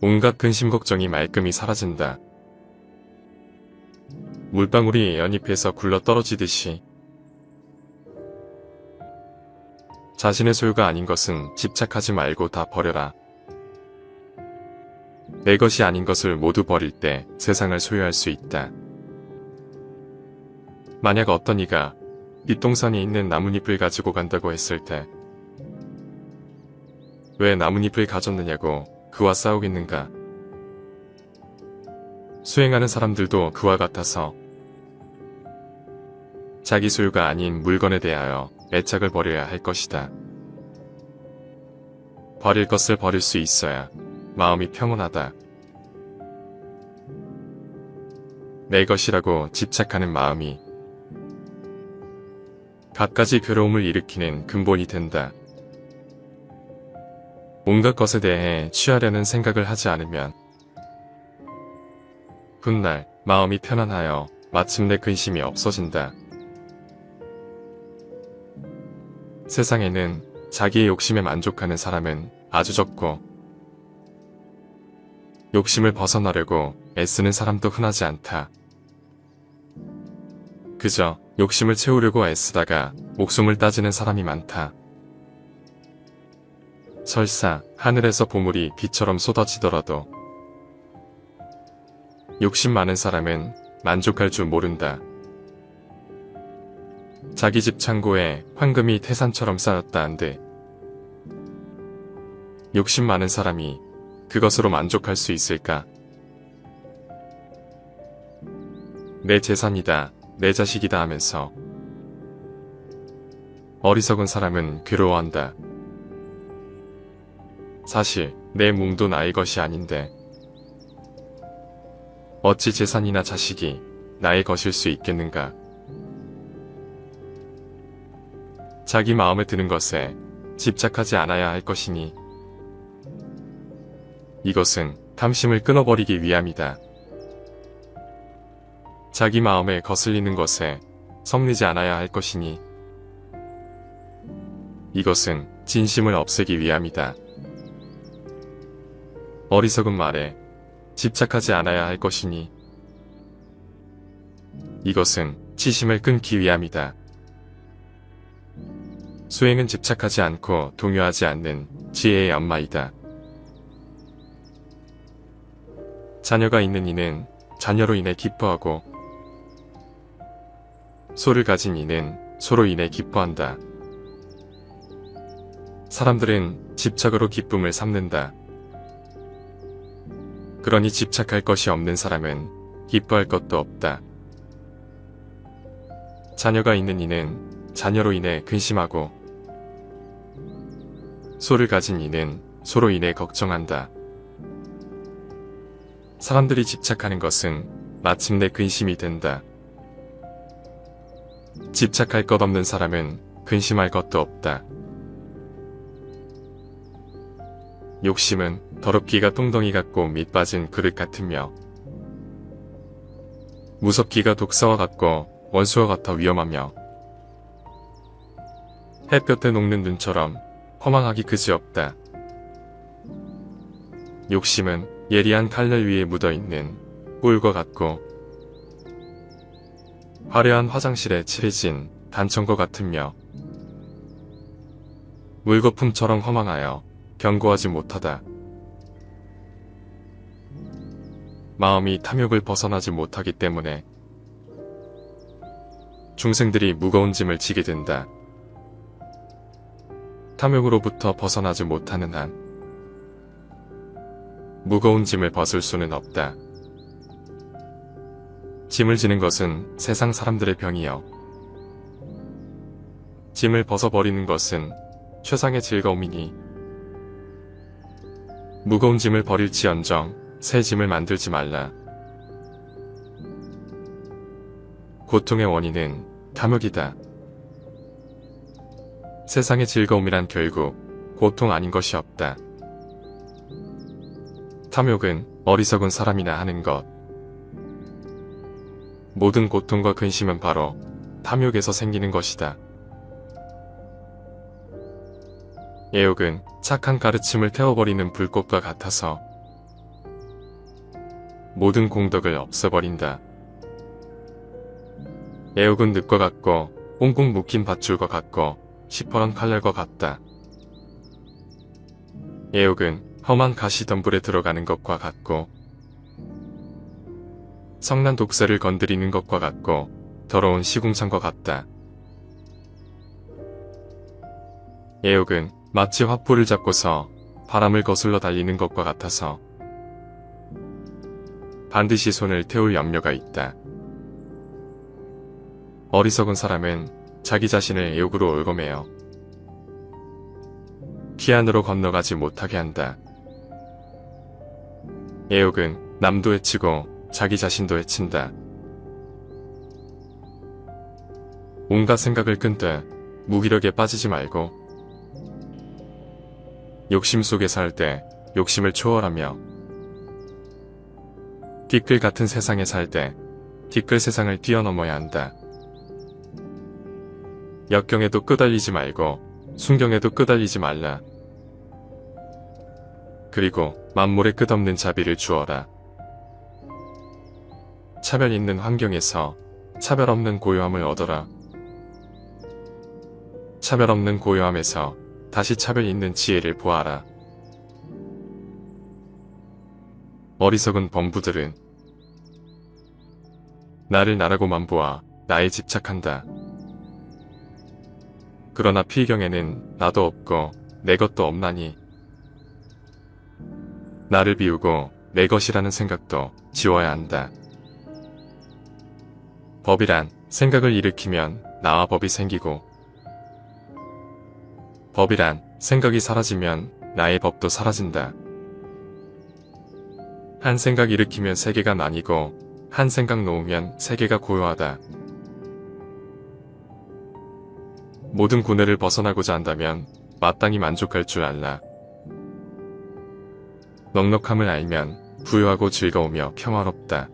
온갖 근심 걱정이 말끔히 사라진다. 물방울이 연잎에서 굴러 떨어지듯이 자신의 소유가 아닌 것은 집착하지 말고 다 버려라. 내 것이 아닌 것을 모두 버릴 때 세상을 소유할 수 있다. 만약 어떤 이가 뒷동산에 있는 나뭇잎을 가지고 간다고 했을 때 왜 나뭇잎을 가졌느냐고 그와 싸우겠는가? 수행하는 사람들도 그와 같아서 자기 소유가 아닌 물건에 대하여 애착을 버려야 할 것이다. 버릴 것을 버릴 수 있어야 마음이 평온하다. 내 것이라고 집착하는 마음이 갖가지 괴로움을 일으키는 근본이 된다. 온갖 것에 대해 취하려는 생각을 하지 않으면 훗날 마음이 편안하여 마침내 근심이 없어진다. 세상에는 자기의 욕심에 만족하는 사람은 아주 적고 욕심을 벗어나려고 애쓰는 사람도 흔하지 않다. 그저 욕심을 채우려고 애쓰다가 목숨을 따지는 사람이 많다. 설사 하늘에서 보물이 비처럼 쏟아지더라도 욕심 많은 사람은 만족할 줄 모른다. 자기 집 창고에 황금이 태산처럼 쌓였다 한들 욕심 많은 사람이 그것으로 만족할 수 있을까? 내 재산이다, 내 자식이다 하면서 어리석은 사람은 괴로워한다. 사실 내 몸도 나의 것이 아닌데 어찌 재산이나 자식이 나의 것일 수 있겠는가? 자기 마음에 드는 것에 집착하지 않아야 할 것이니 이것은 탐심을 끊어버리기 위함이다. 자기 마음에 거슬리는 것에 성내지 않아야 할 것이니 이것은 진심을 없애기 위함이다. 어리석은 말에 집착하지 않아야 할 것이니 이것은 치심을 끊기 위함이다. 수행은 집착하지 않고 동요하지 않는 지혜의 연마이다. 자녀가 있는 이는 자녀로 인해 기뻐하고 소를 가진 이는 소로 인해 기뻐한다. 사람들은 집착으로 기쁨을 삼는다. 그러니 집착할 것이 없는 사람은 기뻐할 것도 없다. 자녀가 있는 이는 자녀로 인해 근심하고 소를 가진 이는 소로 인해 걱정한다. 사람들이 집착하는 것은 마침내 근심이 된다. 집착할 것 없는 사람은 근심할 것도 없다. 욕심은 더럽기가 똥덩이 같고 밑빠진 그릇 같으며 무섭기가 독사와 같고 원수와 같아 위험하며 햇볕에 녹는 눈처럼 허망하기 그지없다. 욕심은 예리한 칼날 위에 묻어있는 꿀과 같고 화려한 화장실에 칠해진 단청과 같으며 물거품처럼 허망하여 견고하지 못하다. 마음이 탐욕을 벗어나지 못하기 때문에 중생들이 무거운 짐을 지게 된다. 탐욕으로부터 벗어나지 못하는 한 무거운 짐을 벗을 수는 없다. 짐을 지는 것은 세상 사람들의 병이요 짐을 벗어버리는 것은 최상의 즐거움이니 무거운 짐을 버릴지언정 새 짐을 만들지 말라. 고통의 원인은 탐욕이다. 세상의 즐거움이란 결국 고통 아닌 것이 없다. 탐욕은 어리석은 사람이나 하는 것. 모든 고통과 근심은 바로 탐욕에서 생기는 것이다. 애욕은 착한 가르침을 태워버리는 불꽃과 같아서 모든 공덕을 없애버린다. 애욕은 늪과 같고 꽁꽁 묶인 밧줄과 같고 시퍼런 칼날과 같다. 애욕은 험한 가시덤불에 들어가는 것과 같고 성난 독새를 건드리는 것과 같고 더러운 시궁창과 같다. 애욕은 마치 화포를 잡고서 바람을 거슬러 달리는 것과 같아서 반드시 손을 태울 염려가 있다. 어리석은 사람은 자기 자신을 애욕으로 얽어매어 피안으로 건너가지 못하게 한다. 애욕은 남도 해치고 자기 자신도 해친다. 온갖 생각을 끈듯 무기력에 빠지지 말고 욕심 속에 살 때 욕심을 초월하며 티끌 같은 세상에 살 때 티끌 세상을 뛰어넘어야 한다. 역경에도 끄달리지 말고 순경에도 끄달리지 말라. 그리고 만물에 끝없는 자비를 주어라. 차별 있는 환경에서 차별 없는 고요함을 얻어라. 차별 없는 고요함에서 다시 차별 있는 지혜를 보아라. 어리석은 범부들은 나를 나라고만 보아 나에 집착한다. 그러나 필경에는 나도 없고 내 것도 없나니 나를 비우고 내 것이라는 생각도 지워야 한다. 법이란 생각을 일으키면 나와 법이 생기고 법이란 생각이 사라지면 나의 법도 사라진다. 한 생각 일으키면 세계가 나뉘고 한 생각 놓으면 세계가 고요하다. 모든 고뇌를 벗어나고자 한다면 마땅히 만족할 줄 알라. 넉넉함을 알면 부유하고 즐거우며 평화롭다.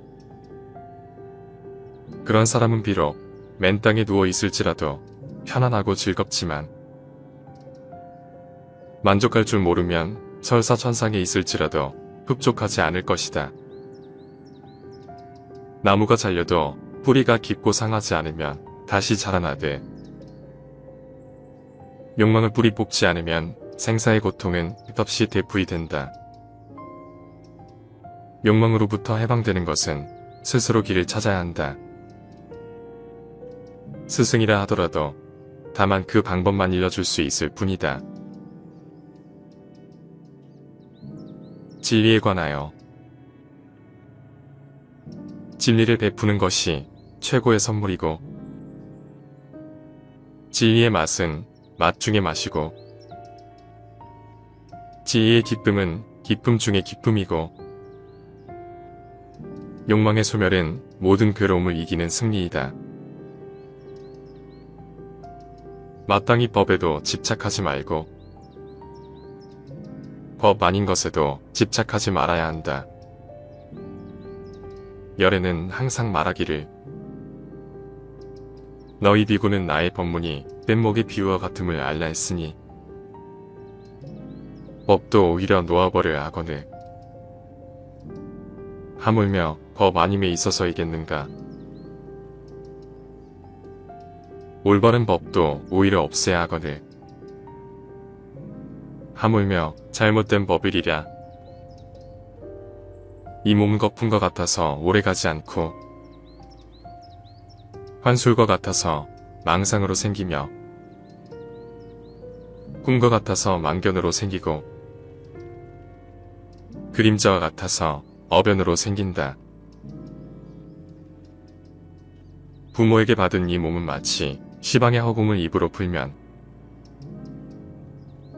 그런 사람은 비록 맨 땅에 누워 있을지라도 편안하고 즐겁지만 만족할 줄 모르면 설사천상에 있을지라도 흡족하지 않을 것이다. 나무가 잘려도 뿌리가 깊고 상하지 않으면 다시 자라나되 욕망을 뿌리 뽑지 않으면 생사의 고통은 끝없이 되풀이 된다. 욕망으로부터 해방되는 것은 스스로 길을 찾아야 한다. 스승이라 하더라도 다만 그 방법만 일러줄 수 있을 뿐이다. 진리에 관하여 진리를 베푸는 것이 최고의 선물이고 진리의 맛은 맛 중의 맛이고 지혜의 기쁨은 기쁨 중의 기쁨이고 욕망의 소멸은 모든 괴로움을 이기는 승리이다. 마땅히 법에도 집착하지 말고 법 아닌 것에도 집착하지 말아야 한다. 열애는 항상 말하기를 너희 비구는 나의 법문이 뗏목의 비유와 같음을 알라 했으니 법도 오히려 놓아버려야 하거늘 하물며 법 아님에 있어서이겠는가. 올바른 법도 오히려 없애야 하거늘 하물며 잘못된 법이리랴. 이 몸은 거품과 같아서 오래가지 않고 환술과 같아서 망상으로 생기며 꿈과 같아서 망견으로 생기고 그림자와 같아서 어변으로 생긴다. 부모에게 받은 이 몸은 마치 시방의 허공을 입으로 풀면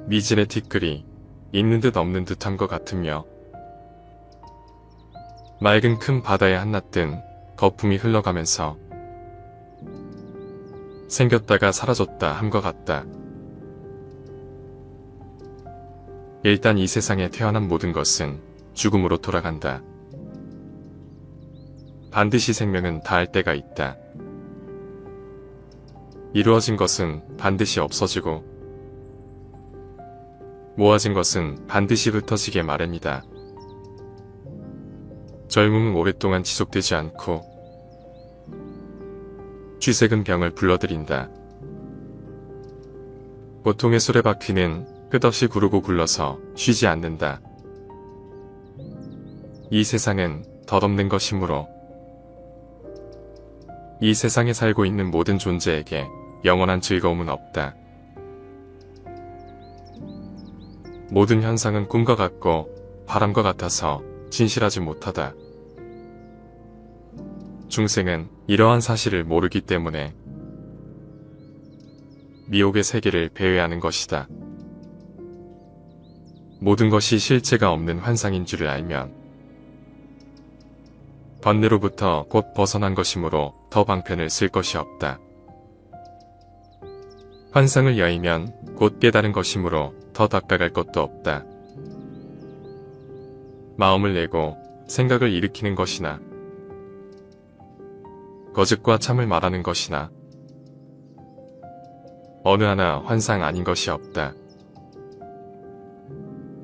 미진의 티끌이 있는 듯 없는 듯한 것 같으며 맑은 큰 바다에 한낱든 거품이 흘러가면서 생겼다가 사라졌다 함과 같다. 일단 이 세상에 태어난 모든 것은 죽음으로 돌아간다. 반드시 생명은 다할 때가 있다. 이루어진 것은 반드시 없어지고 모아진 것은 반드시 흩어지게 마련이다. 젊음은 오랫동안 지속되지 않고 쥐색은 병을 불러들인다. 보통의 수레바퀴는 끝없이 구르고 굴러서 쉬지 않는다. 이 세상은 덧없는 것이므로 이 세상에 살고 있는 모든 존재에게 영원한 즐거움은 없다. 모든 현상은 꿈과 같고 바람과 같아서 진실하지 못하다. 중생은 이러한 사실을 모르기 때문에 미혹의 세계를 배회하는 것이다. 모든 것이 실체가 없는 환상인 줄을 알면 번뇌로부터 곧 벗어난 것이므로 더 방편을 쓸 것이 없다. 환상을 여의면 곧 깨달은 것이므로 더 닦아갈 것도 없다. 마음을 내고 생각을 일으키는 것이나 거짓과 참을 말하는 것이나 어느 하나 환상 아닌 것이 없다.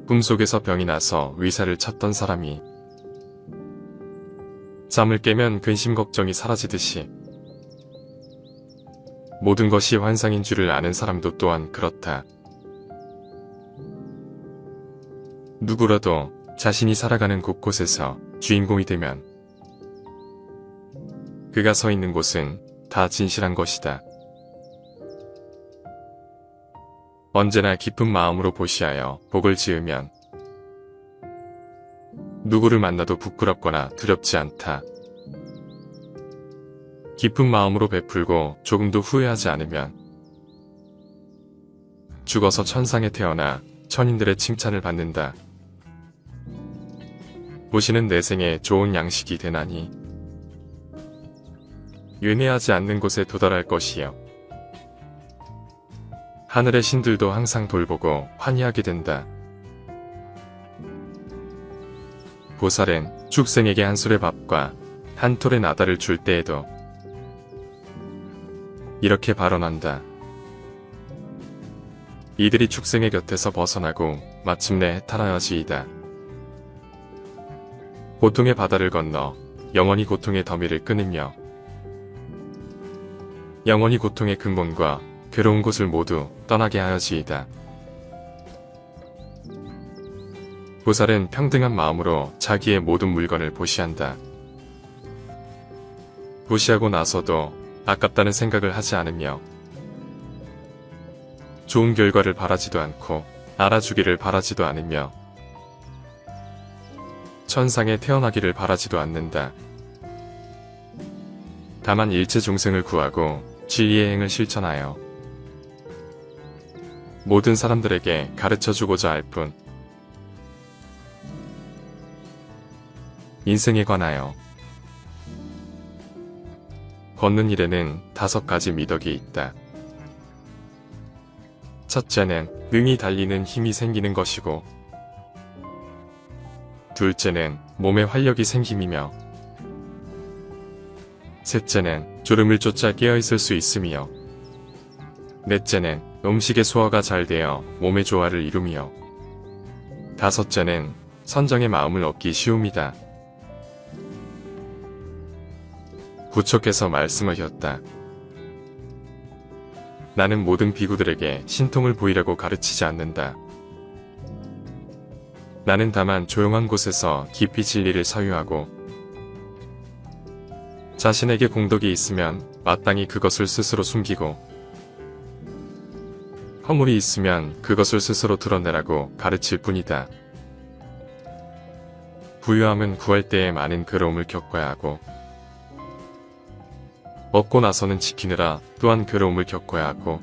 꿈속에서 병이 나서 의사를 찾던 사람이 잠을 깨면 근심 걱정이 사라지듯이 모든 것이 환상인 줄을 아는 사람도 또한 그렇다. 누구라도 자신이 살아가는 곳곳에서 주인공이 되면 그가 서 있는 곳은 다 진실한 것이다. 언제나 깊은 마음으로 보시하여 복을 지으면 누구를 만나도 부끄럽거나 두렵지 않다. 깊은 마음으로 베풀고 조금도 후회하지 않으면 죽어서 천상에 태어나 천인들의 칭찬을 받는다. 보시는 내생에 좋은 양식이 되나니 윤회하지 않는 곳에 도달할 것이요. 하늘의 신들도 항상 돌보고 환희하게 된다. 보살은 축생에게 한 술의 밥과 한 톨의 나다를 줄 때에도 이렇게 발언한다. 이들이 축생의 곁에서 벗어나고 마침내 해탈하여지이다. 고통의 바다를 건너 영원히 고통의 더미를 끊으며 영원히 고통의 근본과 괴로운 곳을 모두 떠나게 하여지이다. 보살은 평등한 마음으로 자기의 모든 물건을 보시한다. 보시하고 나서도 아깝다는 생각을 하지 않으며 좋은 결과를 바라지도 않고 알아주기를 바라지도 않으며 천상에 태어나기를 바라지도 않는다. 다만 일체 종생을 구하고 진리의 행을 실천하여 모든 사람들에게 가르쳐주고자 할 뿐. 인생에 관하여 걷는 일에는 5가지 미덕이 있다. 첫째는 능히 달리는 힘이 생기는 것이고, 둘째는 몸에 활력이 생김이며, 셋째는 졸음을 쫓아 깨어있을 수 있으며, 넷째는 음식의 소화가 잘 되어 몸의 조화를 이루며, 다섯째는 선정의 마음을 얻기 쉬움이다. 부처께서 말씀하셨다. 나는 모든 비구들에게 신통을 보이라고 가르치지 않는다. 나는 다만 조용한 곳에서 깊이 진리를 사유하고 자신에게 공덕이 있으면 마땅히 그것을 스스로 숨기고 허물이 있으면 그것을 스스로 드러내라고 가르칠 뿐이다. 부유함은 구할 때에 많은 괴로움을 겪어야 하고 얻고 나서는 지키느라 또한 괴로움을 겪어야 하고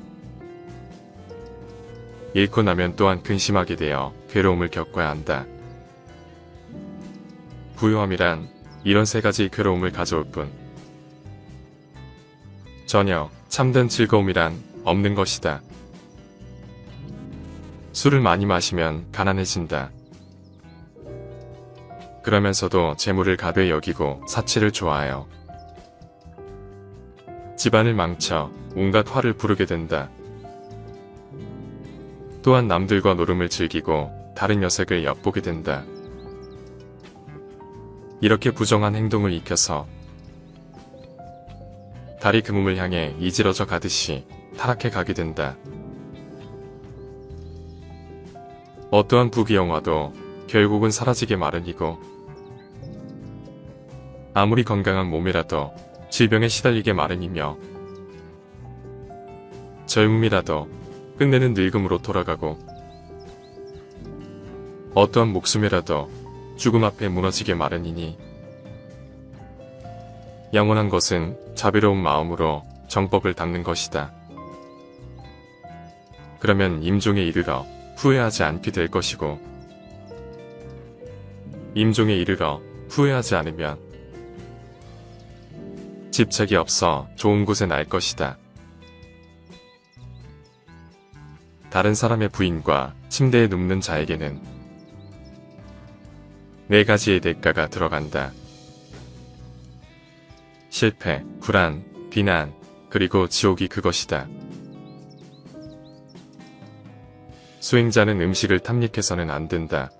잃고 나면 또한 근심하게 되어 괴로움을 겪어야 한다. 부유함이란 이런 3가지 괴로움을 가져올 뿐 전혀 참된 즐거움이란 없는 것이다. 술을 많이 마시면 가난해진다. 그러면서도 재물을 가벼이 여기고 사치를 좋아하여 집안을 망쳐 온갖 화를 부르게 된다. 또한 남들과 노름을 즐기고 다른 여색을 엿보게 된다. 이렇게 부정한 행동을 익혀서 달이 그 몸을 향해 이지러져 가듯이 타락해 가게 된다. 어떠한 부귀영화도 결국은 사라지게 마련이고 아무리 건강한 몸이라도 질병에 시달리게 마련이며 젊음이라도 끝내는 늙음으로 돌아가고 어떠한 목숨이라도 죽음 앞에 무너지게 마련이니 영원한 것은 자비로운 마음으로 정법을 닦는 것이다. 그러면 임종에 이르러 후회하지 않게 될 것이고 임종에 이르러 후회하지 않으면 집착이 없어 좋은 곳에 날 것이다. 다른 사람의 부인과 침대에 눕는 자에게는 4가지의 대가가 들어간다. 실패, 불안, 비난, 그리고 지옥이 그것이다. 수행자는 음식을 탐닉해서는 안 된다.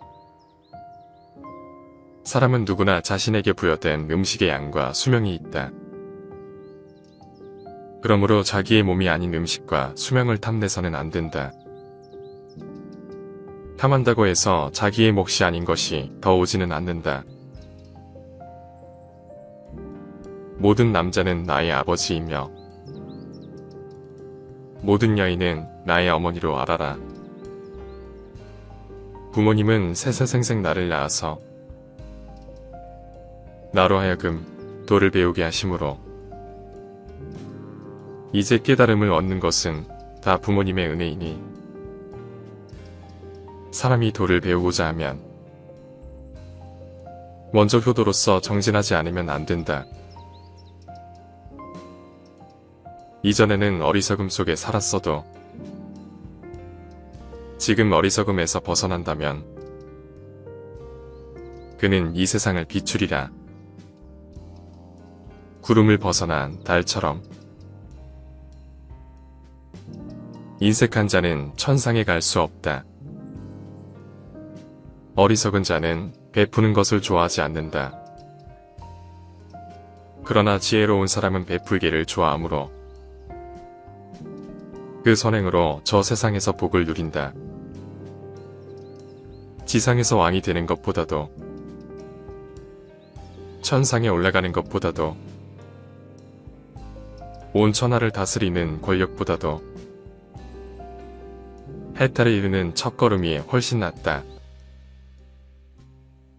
사람은 누구나 자신에게 부여된 음식의 양과 수명이 있다. 그러므로 자기의 몸이 아닌 음식과 수명을 탐내서는 안 된다. 탐한다고 해서 자기의 몫이 아닌 것이 더 오지는 않는다. 모든 남자는 나의 아버지이며 모든 여인은 나의 어머니로 알아라. 부모님은 세세생생 나를 낳아서 나로 하여금 도를 배우게 하심으로 이제 깨달음을 얻는 것은 다 부모님의 은혜이니 사람이 도를 배우고자 하면 먼저 효도로서 정진하지 않으면 안 된다. 이전에는 어리석음 속에 살았어도 지금 어리석음에서 벗어난다면 그는 이 세상을 비추리라. 구름을 벗어난 달처럼 인색한 자는 천상에 갈 수 없다. 어리석은 자는 베푸는 것을 좋아하지 않는다. 그러나 지혜로운 사람은 베풀기를 좋아하므로 그 선행으로 저 세상에서 복을 누린다. 지상에서 왕이 되는 것보다도 천상에 올라가는 것보다도 온 천하를 다스리는 권력보다도 해탈에 이르는 첫걸음이 훨씬 낫다.